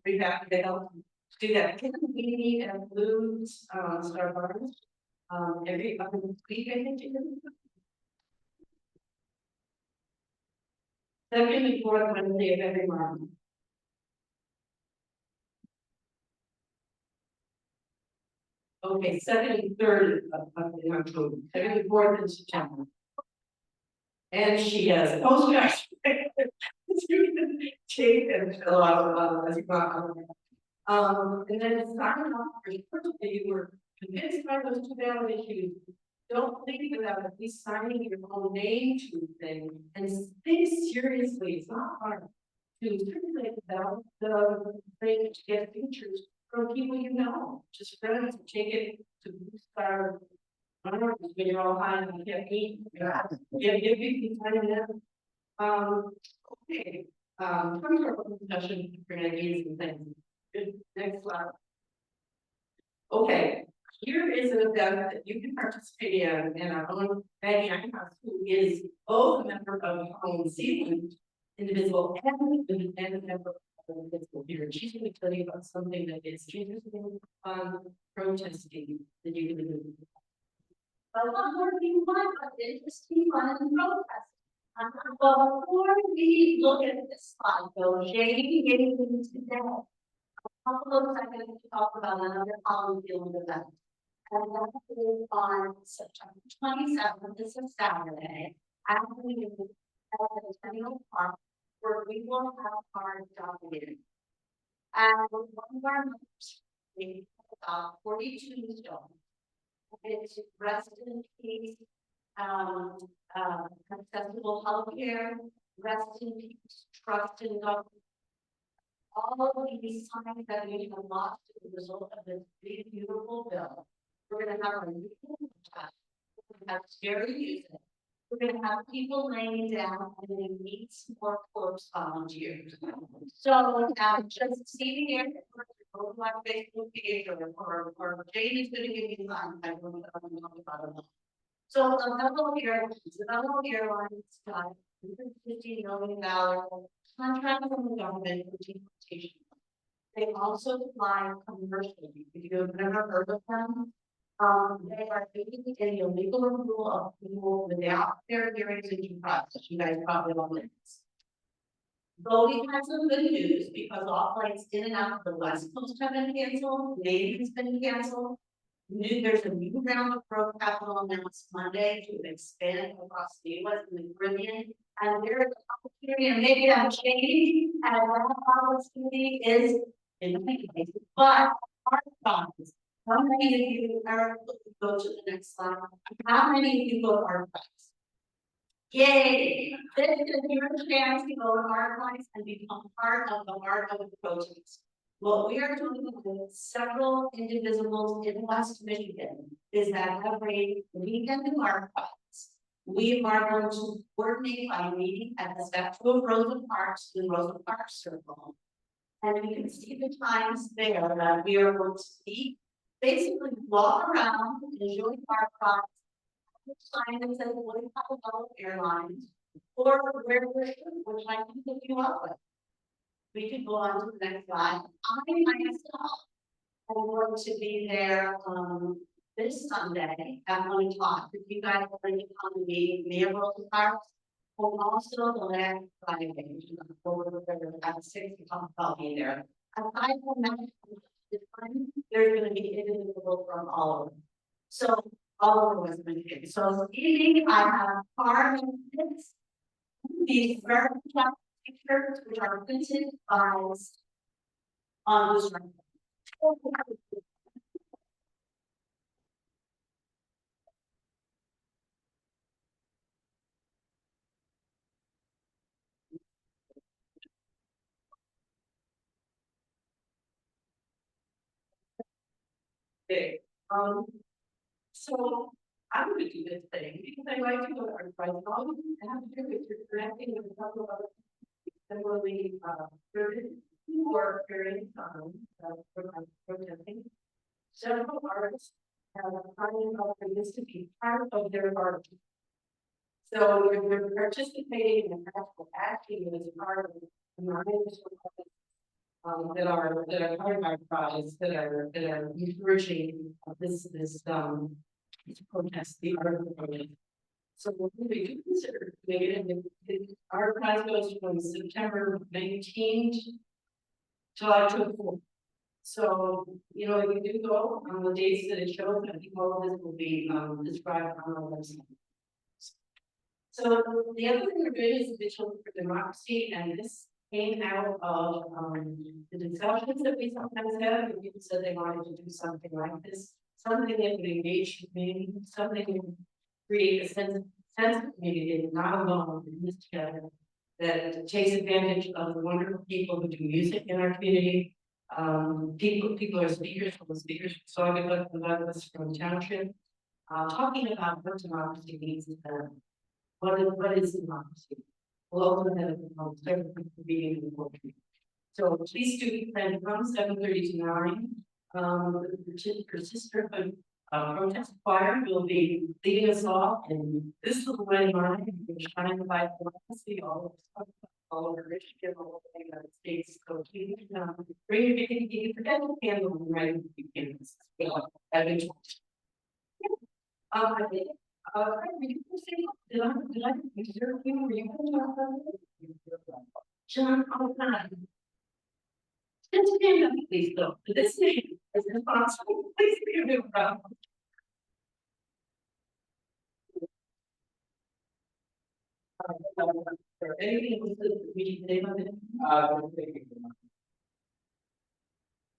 We have to help do that. Can we need and blues, Starbucks, every other week, I think. Second and 4th Wednesday of every month. Okay, 2nd and 3rd of October, 2nd and 4th in September. And she has a postcard. You can take and fill out as you go. And then it's not enough for you were convinced by those 2 ballot issues. Don't leave without at least signing your own name to the thing and think seriously. It's not hard to circulate the thing to get features from people you know. Just friends, take it to boost our when you're all high and you can't eat. Yeah, give you time in. Okay. Come to our discussion for ideas and things. Good. Next slide. Okay, here is an event that you can participate in our own Maggie Einhouse, who is both a member of New Zealand Indivisible and a member of Indivisible here. She's going to tell you about something that is interesting protesting that you can do. But what more do you want of interesting one in protest? Well, before we look at this slide, though, Jane gave me today a couple of seconds to talk about another Holland Field event. And that is on September 27th, this is Saturday, at the Centennial Park, where we will have our documented. And one of our members, we have 42 stones. It's rest in peace, accessible healthcare, rest in peace, trust in government. All of these signs that we have lost as a result of this big, beautiful bill. We're going to have a new test. We're going to have scary music. We're going to have people laying down and then meet some more corpse volunteers. So just see here. Go to my Facebook page or Jane is going to give you time. I don't know about it. So the Mellow Airlines got $150 million contract from the government for deportation. They also fly commercially. If you have never heard of them, They are making it an illegal removal of people without fair hearings and due process. You guys probably all know this. Though we had some good news because all flights in and out of the West Coast have been canceled, Navy's been canceled. There's a new round of growth capital announced Monday to expand across the US and the Caribbean. And there's an opportunity, and maybe that changed, and that opportunity is in many cases, but our funds. How many of you are, go to the next slide, how many of you go to our funds? Yay, this is your chance to go to our funds and become part of the heart of the protest. What we are doing with several indivisibles in West Michigan is that every weekend in our funds, we are going to coordinate by meeting at the statue of Rosa Parks in Rosa Parks Circle. And you can see the times there that we are going to meet, basically walk around, enjoy our products, sign that says what is Airlines, or where we're, which I can pick you up with. We could go on to the next slide. I myself am going to be there this Sunday at 1 o'clock. If you guys are going to come and meet me at Rosa Parks, or also the last Friday, at 6 o'clock, I'll be there. Aside from that, there's going to be individuals from all over. So all over West Michigan. So this evening I have car benefits. These very pictures which are printed by on this record. Okay. So I'm going to do this thing because I like to go to our friends and have to do it. You're connecting with a couple of other similarly or very protesting. Several artists have finally offered this to be part of their art. So we're participating in the actual acting as a part of that are part of our projects that are encouraging this protest, the art of the protest. So we do consider making it, our prize goes from September 19th to October 4th. So, you know, if you do go on the dates that it shows, I think all of this will be described on our website. So the other thing we're doing is Vigil for Democracy, and this came out of the discussions that we sometimes have, and people said they wanted to do something like this, something that would engage the community, something that would create a sense of community, not alone in this together, that takes advantage of the wonderful people who do music in our community. People are speakers, from the speakers from Saugatuck, the from township, talking about what democracy means to them. What is democracy? We'll also have several people being in the country. So please do plan from 7:30 to 9. The sisterhood protest choir will be leading us off, and this little red line is shining by democracy all over Michigan, all over the United States. So please bring your baby, forget the candle and write a few candles. Eventually. I think, did I deserve you? Were you going to talk about it? John, all the time. Just stand up, please, though. This name is impossible. Please be a new problem. Anything else that we need to say?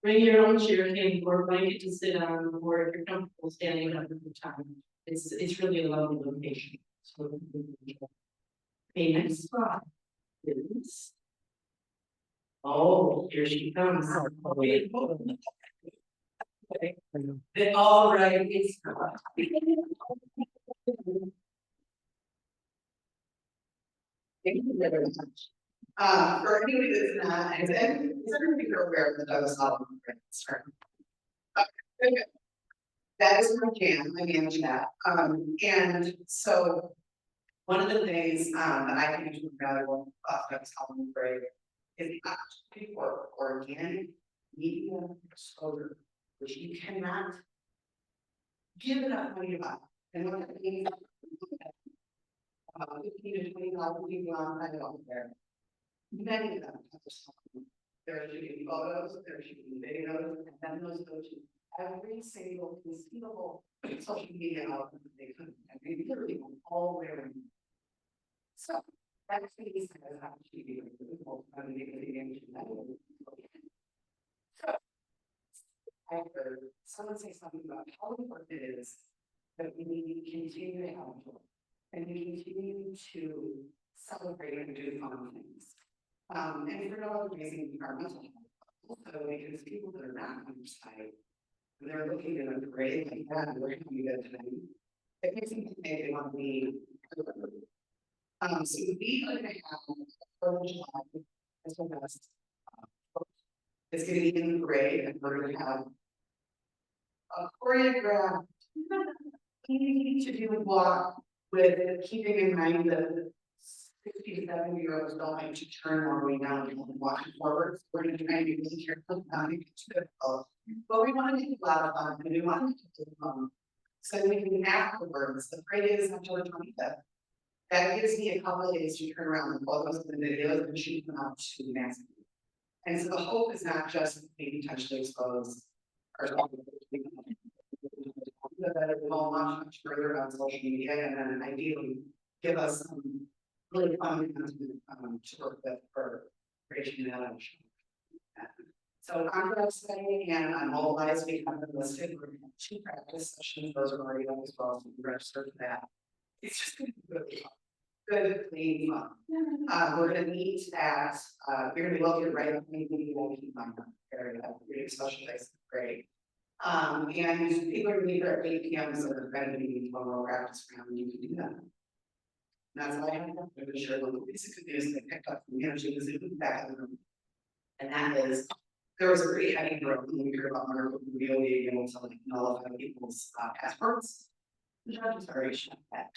Bring your own chair, king, or blanket to sit on, or if you're comfortable standing up at the time. It's really a lovely location. So, okay, next spot is. Oh, here she comes. Okay. All right, it's. Thank you very much. For anybody that's not, and some people are aware that I was all that is my jam, I manage that. And so one of the things that I think is valuable about this Halloween break is actually for organic media exposure, which you cannot give enough money to buy. And what that means. 15 to 20,000 people on that out there. Many of them have to stop. They're shooting photos, they're shooting videos, and then those go to every single conceivable social media outlet that they could, and they literally go all wearing. So that's the reason I have to be visible. I mean, so I heard someone say something about how important it is that we need to continue to have joy and we continue to celebrate and do fun things. And for no other reason, our mental health, also because people that are not on your side, when they're looking at a parade like that, we're going to be good today. It makes them think they want to be. So we are going to have a July as well as it's going to be in the parade, and we're going to have a choreographed to do a walk with keeping in mind that 60 to 70-year-olds don't like to turn all the way down and walk forward. So we're going to try and be really careful not to get too difficult. But we want to do a lot of fun, and we want to do fun. So we can afterwards, the parade is October 25th. That gives me a couple of days to turn around the photos and the videos and shoot them out to the next. And so the hope is not just maybe potentially expose ourselves. That it will launch much further on social media and then ideally give us some really fun content to work with for creation and adoption. So I'm going to say, and I'm mobilized, we have them listed. We're going to have 2 practice sessions, those are already up as well, so you can register for that. It's just going to be really fun. Good, clean fun. We're going to meet at, we're going to be located right up in the area, really special place, great. And people are going to be there at 8 p.m. so they're going to be one more practice round, and you can do that. And that's all I have. I'm going to share a little piece of news that I picked up from the energy was in the back of the room. And that is, there was a pretty heavy growth when we heard about Marco Rubio being able to like nullify people's passports. The judge has already shut that.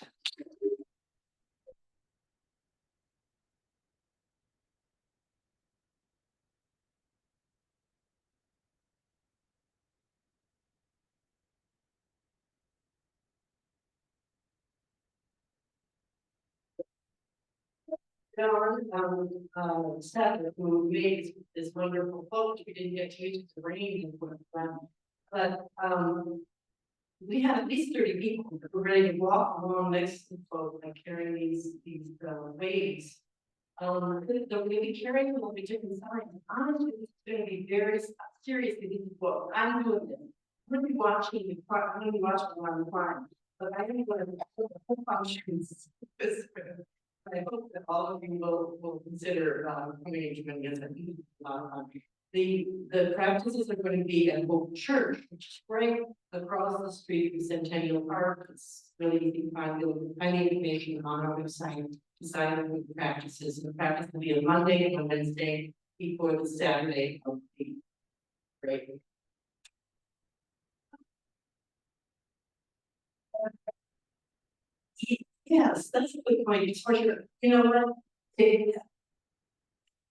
Staff who made this wonderful quote, we didn't get to use the rain but we had at least 30 people that were ready to walk along next to the boat, like carrying these waves. The way we carry them will be different signs. Honestly, it's going to be very serious. Well, I'm doing it. I'm going to be watching. I'm going to be watching on the farm, but I think one of the whole functions is. I hope that all of you will consider coming to join us. The practices are going to be at Hope Church, which is right across the street from Centennial Park. It's really easy to find any information on our website to sign up with the practices. The practice will be on Monday and Wednesday before the Saturday of the break. Yes, that's a good point. It's for sure. You know what? You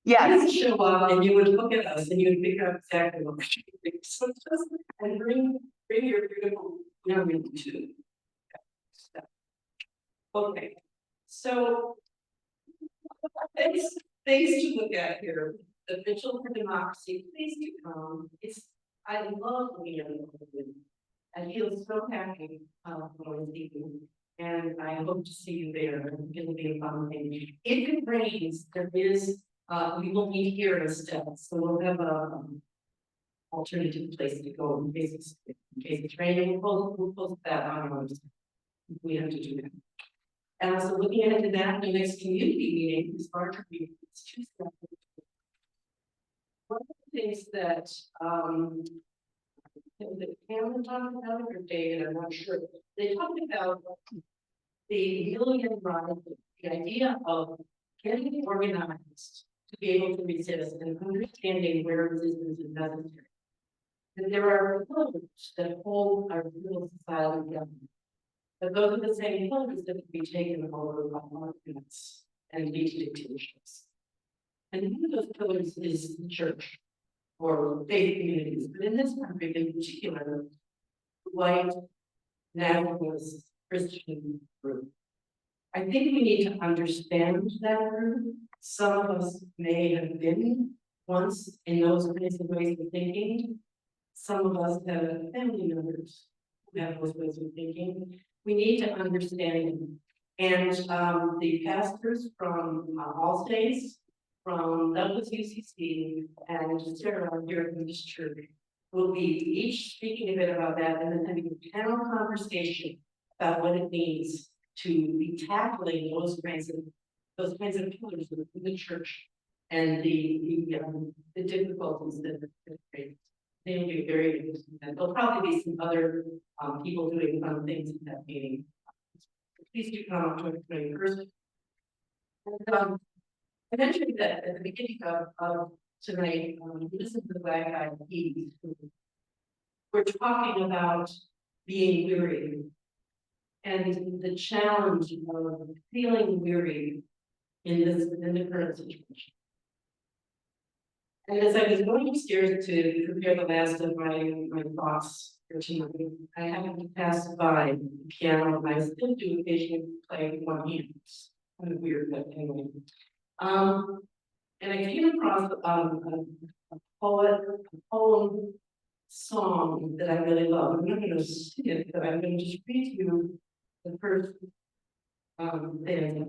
would show up and you would look at us and you would figure out exactly what we should do. So just and bring your beautiful young to. Okay, so things to look at here. The Vigil for Democracy. Please do come. I love being able to. I feel so happy for this evening. And I hope to see you there. It'll be a fun thing. If it rains, there is, we will meet here instead. So we'll have a alternative place to go in case it's raining. We'll post that on our website. We have to do that. And so looking ahead to that, the next community meeting is larger meeting. It's Tuesday. One of the things that Cameron talked about or David, I'm not sure. They talked about the million run, the idea of getting organized to be able to resist and understanding where resistance is necessary. And there are pillars that hold our civil society together. But those are the same pillars that can be taken over by arguments and lead to dictatorships. And one of those pillars is the church or faith communities. But in this country in particular, white nationalist Christian group. I think we need to understand that group. Some of us may have been once in those kinds of ways of thinking. Some of us have family members who have those ways of thinking. We need to understand them. And the pastors from all states, from Douglas UCC and Sarah here in this church will be each speaking a bit about that and then having a panel conversation about what it means to be tackling those kinds of pillars within the church and the difficulties that they face. They'll be very interesting. And there'll probably be some other people doing fun things at that meeting. Please do come up to it in person. And I mentioned that at the beginning of tonight, listen to the Black Eyed Peas. We're talking about being weary and the challenge of feeling weary in the current situation. And as I was going upstairs to prepare the last of my thoughts for tonight, I happened to pass by the piano, and I still do occasionally play with one hand. It's kind of weird, but anyway. And I came across a poem song that I really love. I'm not going to sing it, but I'm going to just read you the first stanza.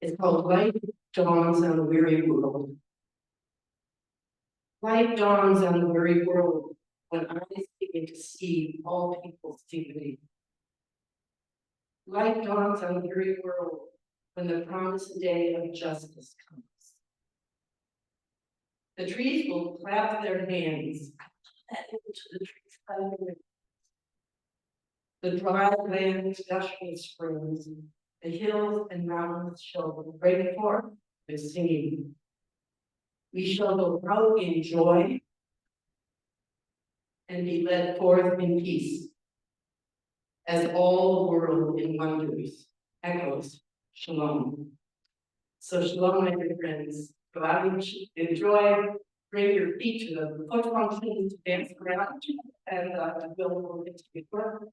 It's called Light Dawns on a Weary World. Light dawns on the weary world when eyes begin to see all people see me. Light dawns on the weary world when the promised day of justice comes. The trees will clap their hands. The trees clap their hands. The dry lands gush with springs. The hills and mountains shall break forth with singing. We shall go out in joy and be led forth in peace, as all the world in wonders echoes shalom. So shalom, my dear friends. Go out and enjoy, bring your feet to the foot function to dance around, and we'll get to the work.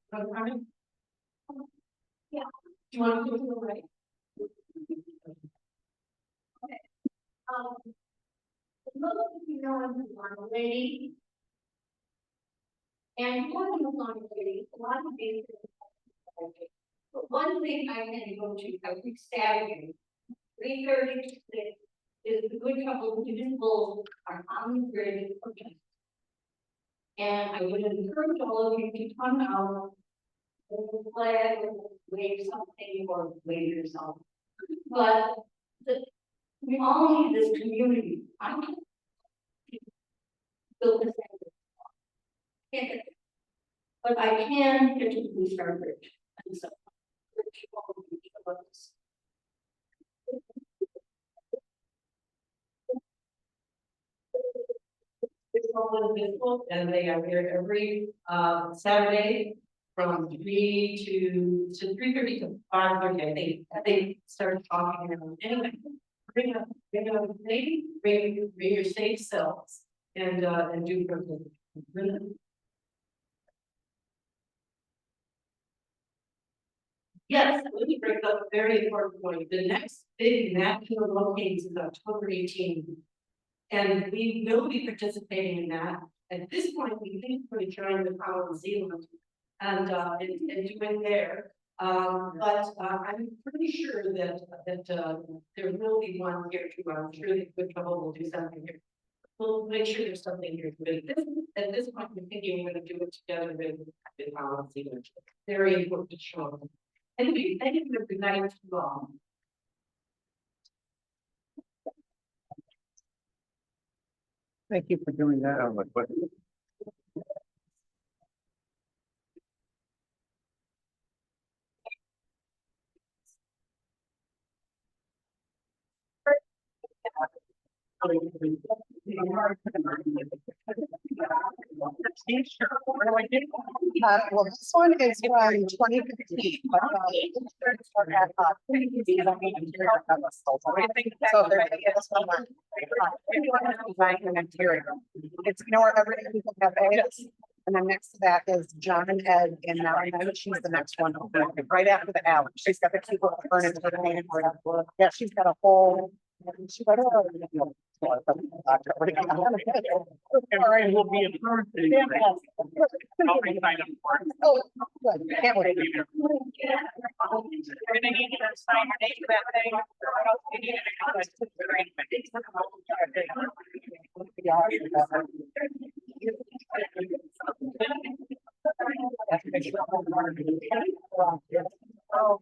Yeah. Do you want to go to the right? Okay. Most of you know I'm a blonde lady. And more than a blonde lady, a lot of things. But one thing I can go to every Saturday, 3:30 to 6, is the good couple of Indivisibles are on the grid protest. And I would encourage all of you to come out with a flag or wave something or wave yourself. But we all need this community. I can build this. But I can get to the Blue Star Bridge. And so, it's all Indivisible, and they are here every Saturday from 3:30 to 5:30. I think start talking around. Anyway, bring a lady, bring your safe selves and do something. Yes, let me bring up a very important point. The next big national locate is October 18th. And we will be participating in that. At this point, we think we're going to join the Power of Zealand and doing there. But I'm pretty sure that there will be one here too. I'm sure that Good Trouble will do something here. We'll make sure there's something here. But at this point, we're thinking we're going to do it together with the Power of Zealand. Very important to show them. Anyway, thank you for good night to all. Thank you for doing that. Oh, what? Well, this one is from 2015. So they're gonna give us one more. It's, you know, where everything people have eggs. And then next to that is John and Ed, and now I know she's the next one, over, right after the Allen. She's got the cute little furniture. Yeah, she's got a whole. She got a. All right, we'll be in person. I'll be kind of. Oh, good. Can't wait. We're gonna need you to sign your name to that thing. You need to- Oh,